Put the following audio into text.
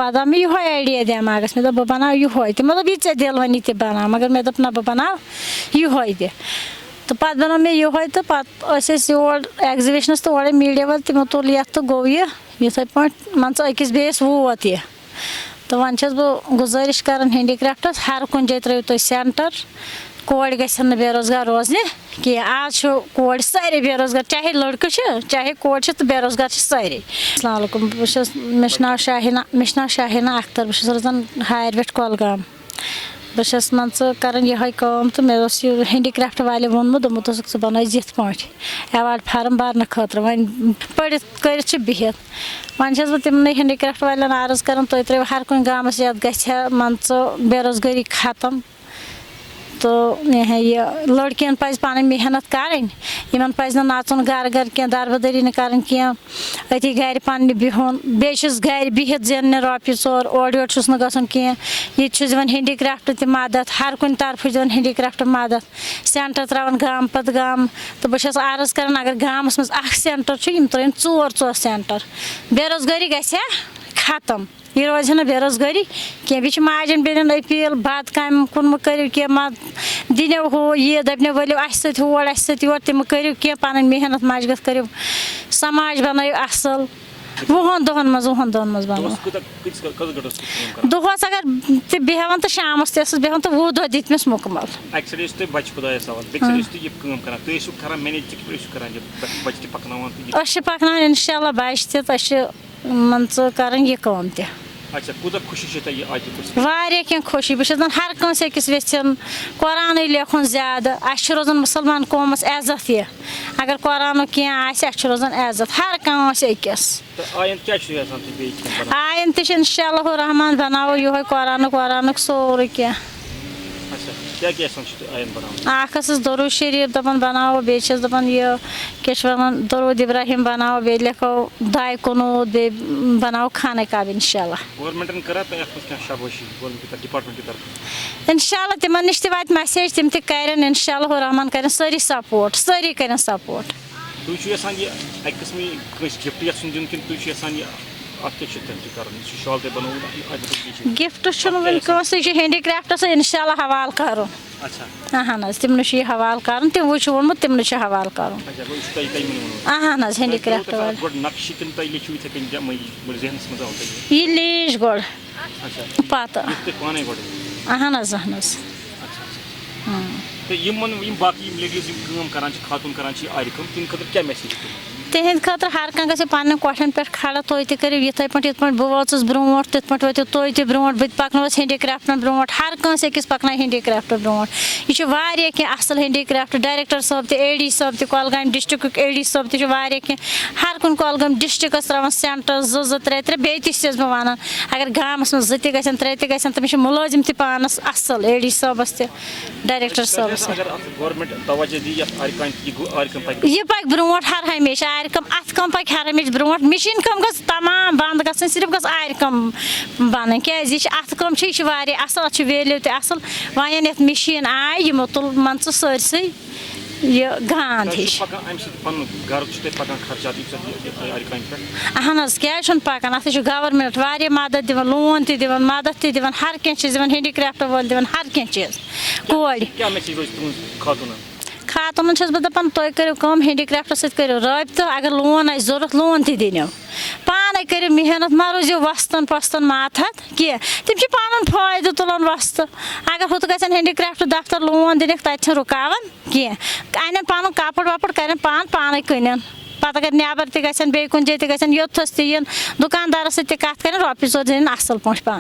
पता मैं यो आइडिया दिमागस में बह बना ये मतलब ये दिल वनी तह बना मगर मे दोप ना बह बना ये तो पत बनो मे ये तो पत योर एग्जिबिशनस तो ओरे मीडिया वाल तमो तुल ये तो गो ये पे मान अकिस बेस वोत यह तो वन बह गुजारिश कर हैंडीक्राफ्टस हर कुछ जाए त्रो तुम सेंटर कोड़ गन बेरोजगार रोजने कि आज कोड़ सारे बेरोजगार चाहे लड़के चाहे कोड़ तो बेरोजगार सारे। अस्सलाम वालेकुम मे नाव शाहीना अख्तर बस रोजान हारवेथ कोलगाम बस मान कर ये तो मे हैंडीक्राफ्ट वाले वोनमुत दोमुत बन जित पे एवार्ड फार्म भरने खतर वन पढ़ कर बिहत वन बह तमन हैंडीक्राफ्ट वाले अर्ज कर तुम त्रो हर कुछ गामस ये ग मान बेरोजगारी खत्म तो ये लड़कियन पज पानी मेहनत करें पज नचुन घर घर क्या दरबदरी न कर अति गर पन्ने बिहुन बेस गर बिहत जेन रॉपी चोर ओर योर न गसन कह ये दिवान हैंडीक्राफ्ट त मदद हर कुछ तरफ दिवान हैंडीक्राफ्ट मदद सेंटर त्रावान गाम पत गाम तो बस अर्ज कर अगर गामस मज सेंटर त्रन 4 सेंटर बेरोजगारी गया खत्म ये रोज ना बेरोजगारी क्या बी माजन बेन अपील बद कम कुन करो क्या दिनो हो ये दपनो वलो ओर योर तम करो क्या पन मेहनत मशगत करो समाज बनाओ असल वुहन दोहन मज बनो दोहस अगर बेहान तो शामस बेहान तो 20 दह दितमस मुकमल पकना इंशाल्लाह बच मान कर यह कम वारिया क्या खुशी बस हर कंस अकिस वेन कुरान लेखुन ज्यादा रोजान मुसलमान कौमस इज्जत यह अगर कुरान क्या रोजान इज्जत हर कंस अकिस आयन तह इंशाअल्लाह रहमान बनावो ये कुरान सोरे क्या दरूद शरीफ दपान बनावो बेस दपान यह क्या दरूद इब्राहिम बनावो बे लिखो दाय कुनूत बे बनावो खाना काब इंशाअल्लाह इंशाअल्लाह तिमन निश वात मैसेज तिम तन इंशाअल्लाह रहमान कर सारी support gift one handicraft handicraft हवाल कर तमन हवाल कर तम वो वोनमुत तमन हवाल कर हैंडीक्राफ्ट ये लीज गो पत तिहद खतर हर कह गि पन्न कोठन पे खड़ा तुम तरो ये पे बह वोचस ब्रो तिथ पे वो तुम ब्रो बह पकनोस हैंडीक्राफ्टन ब्रो हर कंस अकिस पकन हैंडीक्राफ्ट ब्रो यह क्या असल हैंडीक्राफ्ट डायरेक्टर साहब AD साहब कुलगाम डिस्ट्रिक्ट AD साहब क्या हर कुछ कुलगाम डिस्ट्रिक्टस त्रावान सेंटर 2-3 बे बह वन अगर गामस मज 2 गन 3 गन तो मुलाजिम त पानस असल AD साहबस डायरेक्टर साहबस यह पक ब्रो हर हमेशा आर कम अत कम पक हर हमेशा ब्रो मशीन कम ग तमाम बंद ग सिर्फ ग आर कम बन क्या अत कम असल वैल्यू तसल वन ये मशीन आय यमो तुल मान सरसै यह गांध हिश क्या पकान अत गवर्नमेंट वारिया मदद दिवान लोन दिवान मदद दिवान हर कह हैंडीक्राफ्ट वाल दिवान हर कह चीज खातून बह दपान तुम करो हैंडीक्राफ्ट सो रबत अगर लोन जरूरत लोन दिन पान करो मेहनत मा रोजो वस्तन पस्तन माथत कह तम पान फायदे तुलान वस्त अगर हुत गन हैंडीक्राफ्ट दफ्तर लोन दिन तत रुकावन कह अन पान कपड़ वपड़ कर पान कन पत अगर नबर तन बे कुन जाए गन योथस दिन दुकानदारस सत कत कर रॉपी 4 दिन असल पे पान।